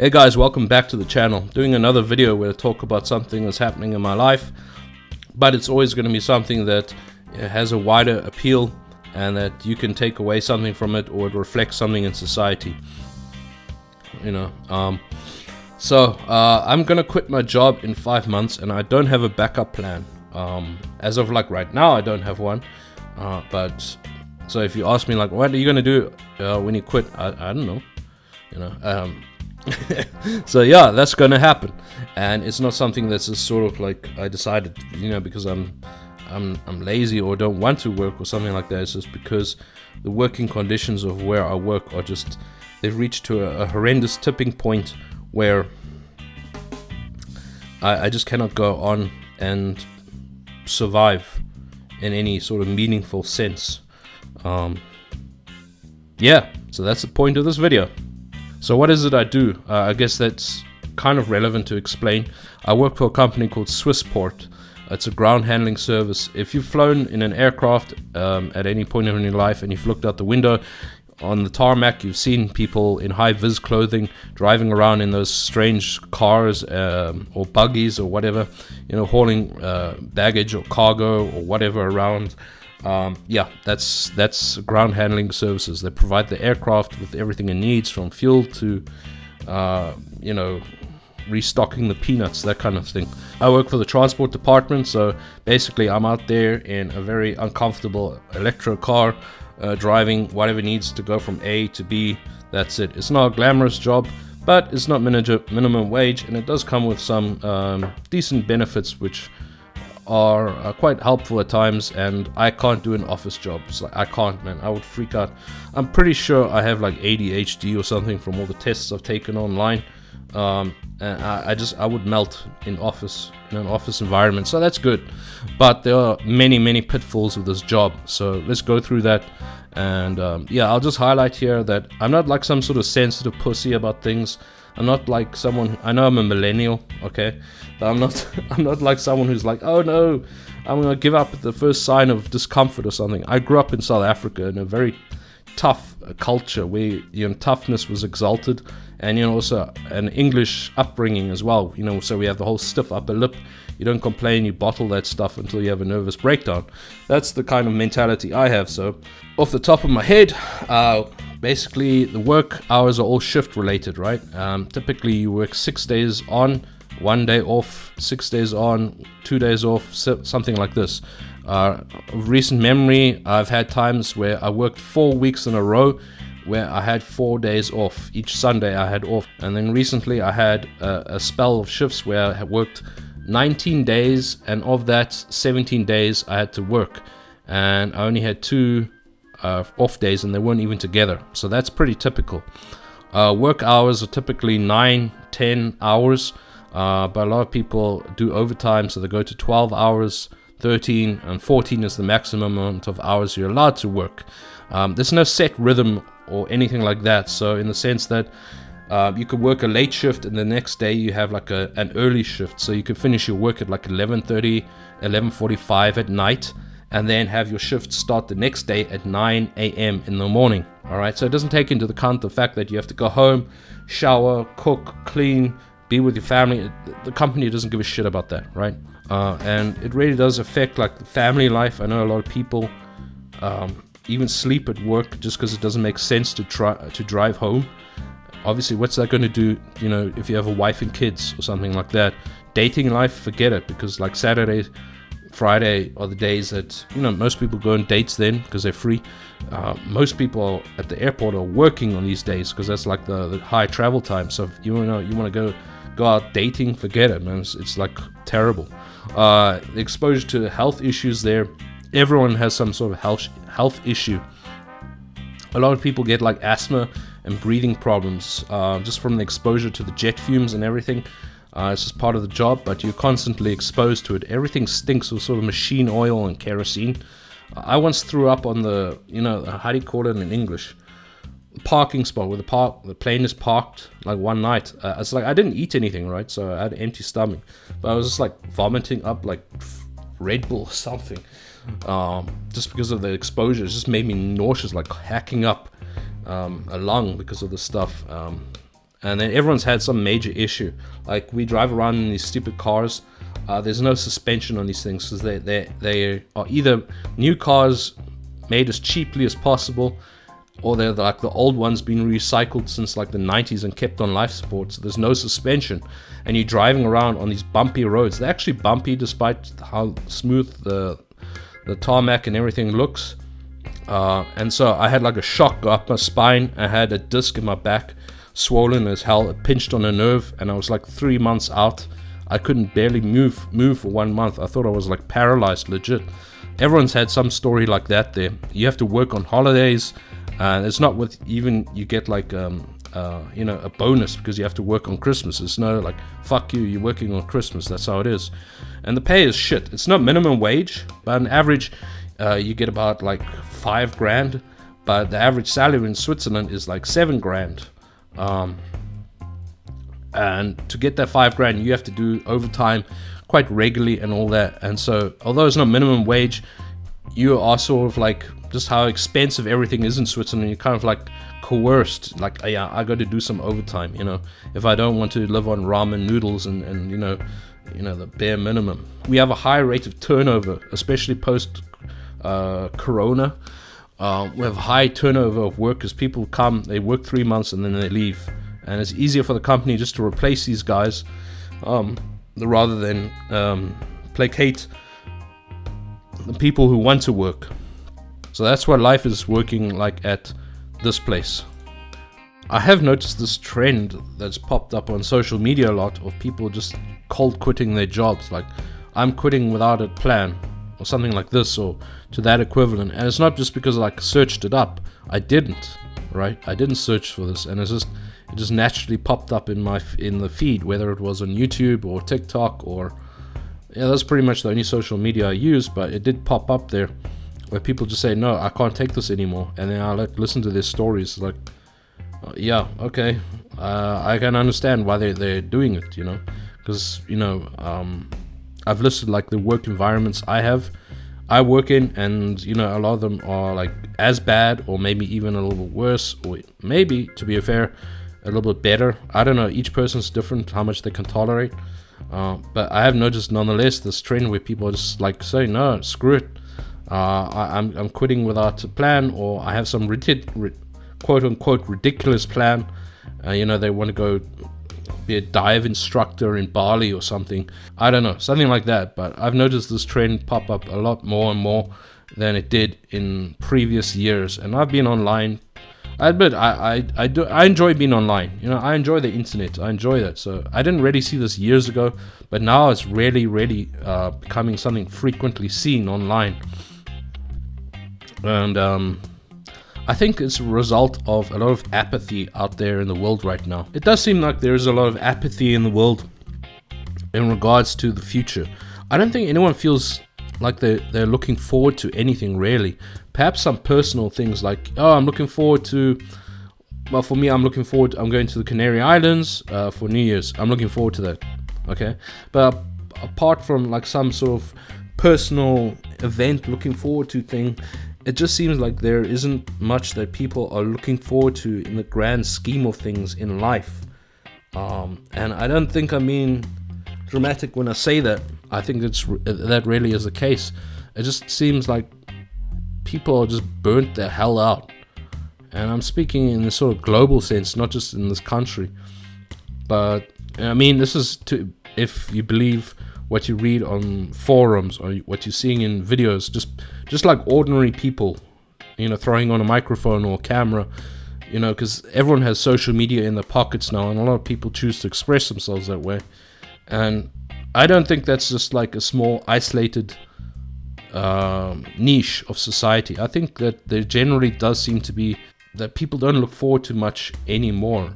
Hey guys, welcome back to the channel. Doing another video where I talk about something that's happening in my life, but it's always going to be something that has a wider appeal and that you can take away something from it, or it reflects something in society. I'm gonna quit my job in 5 months and I don't have a backup plan. As of like right now, I don't have one. But so if you ask me like, what are you gonna do when you quit? I don't know. So yeah, that's gonna happen, and it's not something that's just sort of like I decided, because I'm lazy or don't want to work or something like that. It's just because the working conditions of where I work are just, they've reached to a horrendous tipping point where I just cannot go on and survive in any sort of meaningful sense. So that's the point of this video. So what is it I do? I guess that's kind of relevant to explain. I work for a company called Swissport. It's a ground handling service. If you've flown in an aircraft at any point in your life and you've looked out the window on the tarmac, you've seen people in high-vis clothing driving around in those strange cars or buggies or whatever, hauling baggage or cargo or whatever around. That's ground handling services. They provide the aircraft with everything it needs, from fuel to restocking the peanuts, that kind of thing. I work for the transport department, so basically I'm out there in a very uncomfortable electro car, driving whatever needs to go from A to B. That's it. It's not a glamorous job, but it's not minimum wage, and it does come with some decent benefits which are quite helpful at times. And I can't do an office job. It's like, I can't, man. I would freak out. I'm pretty sure I have like ADHD or something from all the tests I've taken online. And I would melt in an office environment, so that's good. But there are many pitfalls with this job, so let's go through that. And I'll just highlight here that I'm not like some sort of sensitive pussy about things. I'm not like someone, I know I'm a millennial, okay, but I'm not like someone who's like, oh no, I'm gonna give up at the first sign of discomfort or something. I grew up in South Africa in a very tough culture where toughness was exalted, and also an English upbringing as well. So we have the whole stiff upper lip. You don't complain, you bottle that stuff until you have a nervous breakdown. That's the kind of mentality I have. So off the top of my head, basically the work hours are all shift related, right? Typically you work 6 days on, 1 day off, 6 days on, 2 days off, something like this. Recent memory, I've had times where I worked 4 weeks in a row where I had 4 days off. Each Sunday I had off. And then recently I had a spell of shifts where I had worked 19 days, and of that 17 days I had to work, and I only had 2 off days, and they weren't even together. So that's pretty typical. Work hours are typically 9-10 hours, but a lot of people do overtime, so they go to 12 hours, 13 and 14 is the maximum amount of hours you're allowed to work. There's no set rhythm or anything like that, so in the sense that you could work a late shift and the next day you have like an early shift, so you could finish your work at like 11:30, 11:45 at night, and then have your shift start the next day at 9 a.m. in the morning. Alright, so it doesn't take into account the fact that you have to go home, shower, cook, clean, be with your family. The company doesn't give a shit about that, right? And it really does affect like the family life. I know a lot of people even sleep at work just because it doesn't make sense to drive home. Obviously, what's that going to do, if you have a wife and kids or something like that? Dating life, forget it, because like Saturday, Friday are the days that, most people go on dates then because they're free. Most people at the airport are working on these days because that's like the high travel time. So if you want to go out dating, forget it, man. It's like terrible. The exposure to health issues there. Everyone has some sort of health issue. A lot of people get like asthma and breathing problems just from the exposure to the jet fumes and everything. It's just part of the job, but you're constantly exposed to it. Everything stinks with sort of machine oil and kerosene. I once threw up on the, how do you call it in English? Parking spot where the plane is parked, like one night. It's like I didn't eat anything, right? So I had an empty stomach, but I was just like vomiting up like Red Bull or something. Just because of the exposure, it just made me nauseous, like hacking up a lung because of the stuff. and then everyone's had some major issue. Like, we drive around in these stupid cars. There's no suspension on these things because they are either new cars made as cheaply as possible, or they're like the old ones being recycled since like the 90s and kept on life support. So there's no suspension, and you're driving around on these bumpy roads. They're actually bumpy despite how smooth the tarmac and everything looks. And so I had like a shock go up my spine. I had a disc in my back, swollen as hell. It pinched on a nerve, and I was like 3 months out. I couldn't barely move for 1 month. I thought I was like paralyzed, legit. Everyone's had some story like that there. You have to work on holidays, and it's not with even you get like a bonus because you have to work on Christmas. It's no like, fuck you, you're working on Christmas. That's how it is. And the pay is shit. It's not minimum wage, but on average you get about like $5,000, but the average salary in Switzerland is like $7,000. And to get that $5,000, you have to do overtime quite regularly and all that. And so, although it's not minimum wage, you are sort of like, just how expensive everything is in Switzerland, you're kind of like coerced. Like, yeah, I got to do some overtime, if I don't want to live on ramen noodles and the bare minimum. We have a high rate of turnover, especially post Corona. We have high turnover of workers. People come, they work 3 months, and then they leave. And it's easier for the company just to replace these guys rather than placate the people who want to work. So that's what life is working like at this place. I have noticed this trend that's popped up on social media a lot of people just cold quitting their jobs. Like, I'm quitting without a plan, or something like this, or to that equivalent. And it's not just because I searched it up. I didn't, right? I didn't search for this, and it just naturally popped up in the feed, whether it was on YouTube or TikTok or that's pretty much the only social media I use. But it did pop up there where people just say, no, I can't take this anymore, and then I listen to their stories. Like, yeah, okay, I can understand why they're doing it, because I've listed like the work environments I work in, and a lot of them are like as bad, or maybe even a little bit worse, or maybe, to be fair, a little bit better. I don't know, each person's different how much they can tolerate, but I have noticed nonetheless this trend where people are just like saying, no, screw it, I'm quitting without a plan, or I have some quote unquote ridiculous plan. They want to go be a dive instructor in Bali or something. I don't know, something like that. But I've noticed this trend pop up a lot more and more than it did in previous years. And I've been online. I admit I enjoy being online. I enjoy the internet. I enjoy that. So I didn't really see this years ago, but now it's really becoming something frequently seen online. And I think it's a result of a lot of apathy out there in the world right now. It does seem like there is a lot of apathy in the world in regards to the future. I don't think anyone feels like they're looking forward to anything really. Perhaps some personal things like, I'm looking forward to, well, for me, I'm going to the Canary Islands for New Year's. I'm looking forward to that, okay? But apart from like some sort of personal event looking forward to thing, it just seems like there isn't much that people are looking forward to in the grand scheme of things in life. And I don't think I'm being dramatic when I say that. I think that really is the case. It just seems like people are just burnt the hell out. And I'm speaking in a sort of global sense, not just in this country. But, I mean, this is if you believe what you read on forums or what you're seeing in videos, just like ordinary people, throwing on a microphone or a camera, because everyone has social media in their pockets now, and a lot of people choose to express themselves that way. And I don't think that's just like a small isolated niche of society. I think that there generally does seem to be that people don't look forward to much anymore.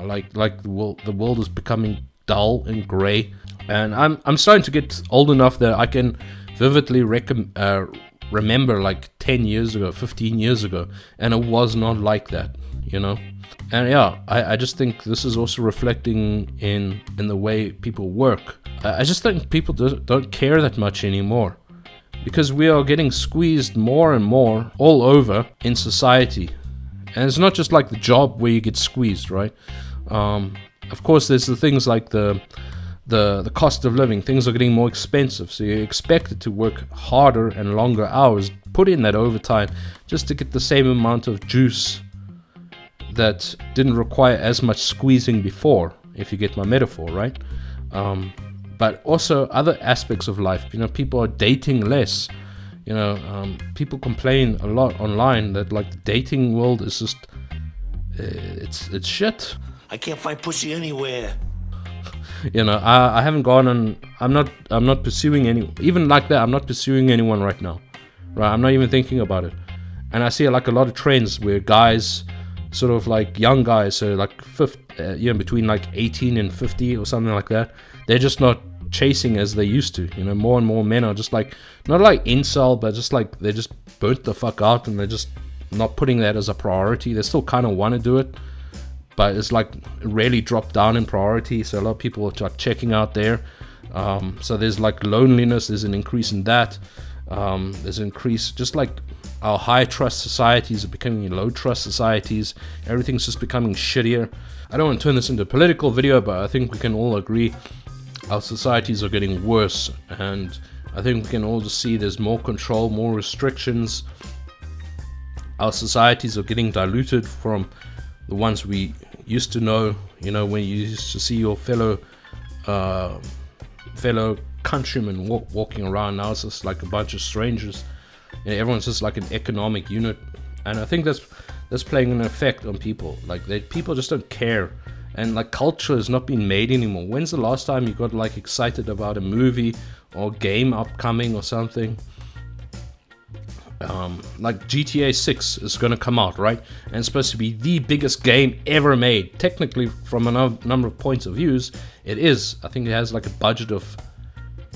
Like the world is becoming dull and grey. And I'm starting to get old enough that I can vividly remember like 10 years ago, 15 years ago, and it was not like that, And yeah, I just think this is also reflecting in the way people work. I just think people don't care that much anymore, because we are getting squeezed more and more all over in society. And it's not just like the job where you get squeezed, right? Of course, there's the things like the cost of living. Things are getting more expensive, so you're expected to work harder and longer hours, put in that overtime just to get the same amount of juice that didn't require as much squeezing before, if you get my metaphor, right? But also other aspects of life. People are dating less. People complain a lot online that like the dating world is just it's shit. I can't find pussy anywhere. I haven't gone on. I'm not pursuing any. Even like that, I'm not pursuing anyone right now. Right, I'm not even thinking about it. And I see like a lot of trends where guys, sort of like young guys, so like between like 18 and 50 or something like that, they're just not chasing as they used to. More and more men are just like, not like incel, but just like they just burnt the fuck out and they're just not putting that as a priority. They still kind of want to do it, but it's like really dropped down in priority. So a lot of people are like checking out there. So there's like loneliness, there's an increase in that. There's an increase, just like our high trust societies are becoming low trust societies. Everything's just becoming shittier. I don't want to turn this into a political video, but I think we can all agree our societies are getting worse, and I think we can all just see there's more control, more restrictions. Our societies are getting diluted from the ones we used to know. When you used to see your fellow countrymen walking around. Now it's just like a bunch of strangers. Everyone's just like an economic unit, and I think that's playing an effect on people. Like people just don't care, and like culture is not being made anymore. When's the last time you got like excited about a movie or game upcoming or something? Like GTA 6 is going to come out, right? And it's supposed to be the biggest game ever made. Technically, from a number of points of views, it is. I think it has like a budget of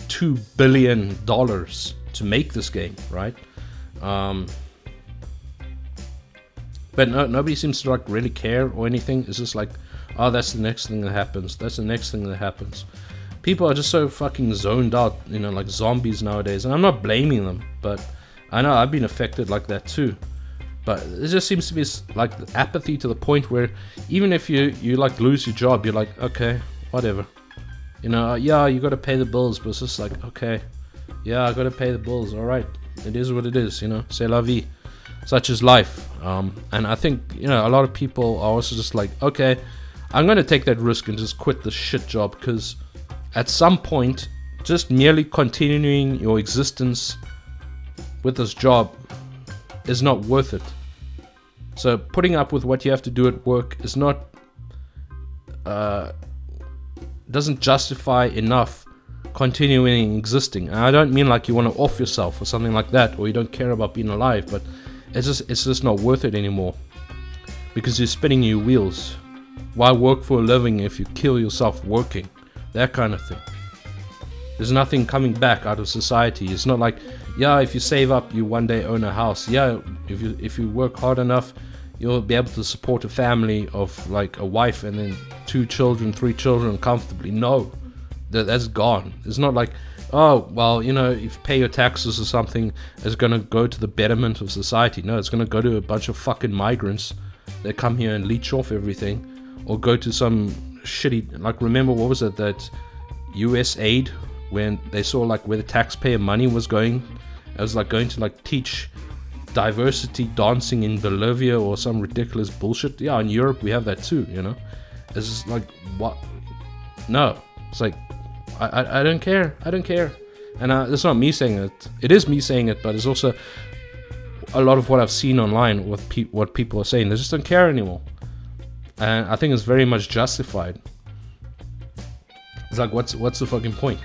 $2 billion to make this game, right? But nobody seems to like really care or anything. It's just like, oh, that's the next thing that happens. That's the next thing that happens. People are just so fucking zoned out, like zombies nowadays. And I'm not blaming them, but I know I've been affected like that too. But it just seems to be like apathy to the point where even if you like lose your job, you're like, okay, whatever. Yeah, you got to pay the bills, but it's just like, okay, yeah, I got to pay the bills. All right, it is what it is. C'est la vie. Such is life. And I think a lot of people are also just like, okay, I'm going to take that risk and just quit the shit job, because at some point, just merely continuing your existence with this job is not worth it. So putting up with what you have to do at work is not doesn't justify enough continuing existing. And I don't mean like you want to off yourself or something like that, or you don't care about being alive, but it's just not worth it anymore, because you're spinning your wheels. Why work for a living if you kill yourself working? That kind of thing. There's nothing coming back out of society. It's not like, yeah, if you save up, you one day own a house. Yeah, if you work hard enough, you'll be able to support a family of like a wife and then 2 children, 3 children comfortably. No, that's gone. It's not like, oh, well, if you pay your taxes or something, it's going to go to the betterment of society. No, it's going to go to a bunch of fucking migrants that come here and leech off everything, or go to some shitty, like, remember, what was it, that US aid, when they saw like where the taxpayer money was going? It was like going to like teach diversity dancing in Bolivia or some ridiculous bullshit. Yeah, in Europe we have that too, It's just like, what? No, it's like, I don't care. And it's not me saying it. It is me saying it, but it's also a lot of what I've seen online with what people are saying. They just don't care anymore. And I think it's very much justified. It's like, what's the fucking point,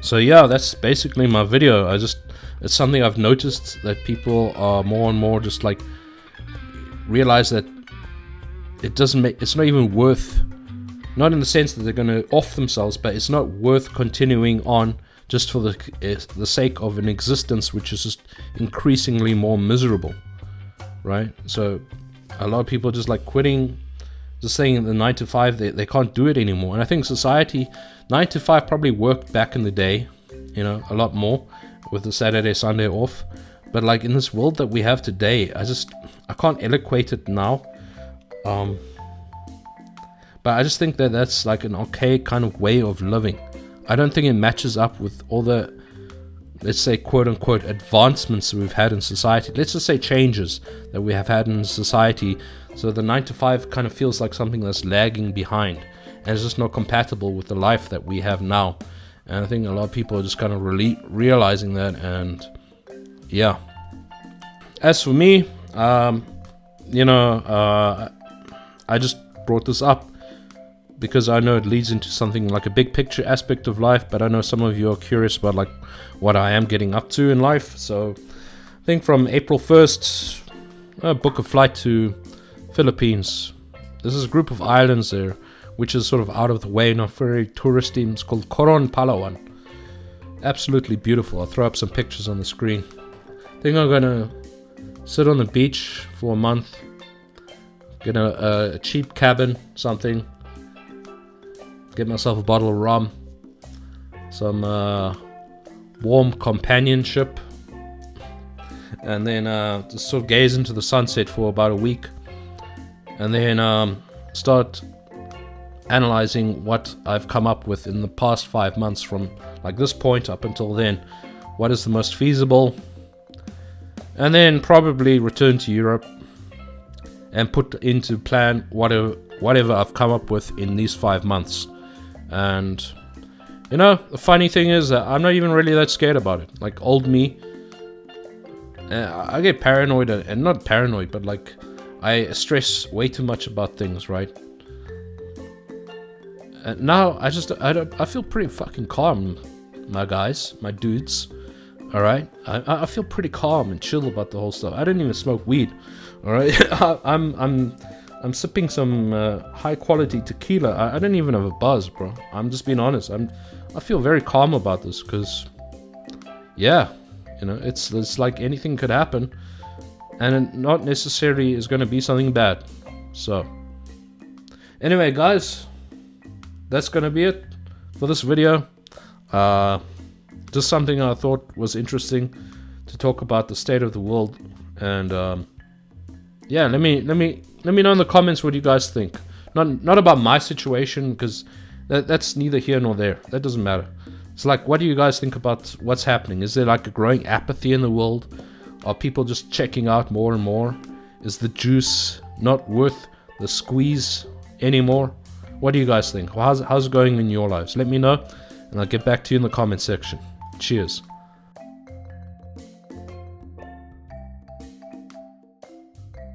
So yeah, that's basically my video. It's something I've noticed, that people are more and more just like realize that it's not even worth, not in the sense that they're going to off themselves, but it's not worth continuing on just for the sake of an existence which is just increasingly more miserable, right? So a lot of people are just like quitting, just saying the 9 to 5, they can't do it anymore. And I think society, 9 to 5 probably worked back in the day, a lot more with the Saturday, Sunday off. But like in this world that we have today, I can't eloquate it now. But I just think that that's like an archaic kind of way of living. I don't think it matches up with all the, let's say, quote-unquote advancements that we've had in society. Let's just say changes that we have had in society. So the 9 to 5 kind of feels like something that's lagging behind, and it's just not compatible with the life that we have now. And I think a lot of people are just kind of realizing that. And yeah, as for me, I just brought this up because I know it leads into something like a big picture aspect of life, but I know some of you are curious about like what I am getting up to in life. So I think from April 1st, I book a flight to Philippines. This is a group of islands there, which is sort of out of the way, not very touristy. It's called Coron, Palawan. Absolutely beautiful. I'll throw up some pictures on the screen. I think I'm gonna sit on the beach for a month, get a cheap cabin, something, get myself a bottle of rum, some warm companionship, and then just sort of gaze into the sunset for about a week, and then start analyzing what I've come up with in the past 5 months from like this point up until then. What is the most feasible? And then probably return to Europe and put into plan whatever I've come up with in these 5 months. And the funny thing is that I'm not even really that scared about it. Like old me, I get paranoid, and not paranoid, but like I stress way too much about things, right? And now I feel pretty fucking calm, my guys, my dudes. All right, I feel pretty calm and chill about the whole stuff. I don't even smoke weed. All right, I'm sipping some high quality tequila. I don't even have a buzz, bro. I'm just being honest. I feel very calm about this because, yeah, it's like anything could happen, and it not necessarily is going to be something bad. So, anyway, guys, that's going to be it for this video. Just something I thought was interesting to talk about the state of the world, and yeah, let me know in the comments what you guys think. Not about my situation, because that's neither here nor there. That doesn't matter. It's like, what do you guys think about what's happening? Is there like a growing apathy in the world? Are people just checking out more and more? Is the juice not worth the squeeze anymore? What do you guys think? How's it going in your lives? Let me know, and I'll get back to you in the comment section. Cheers.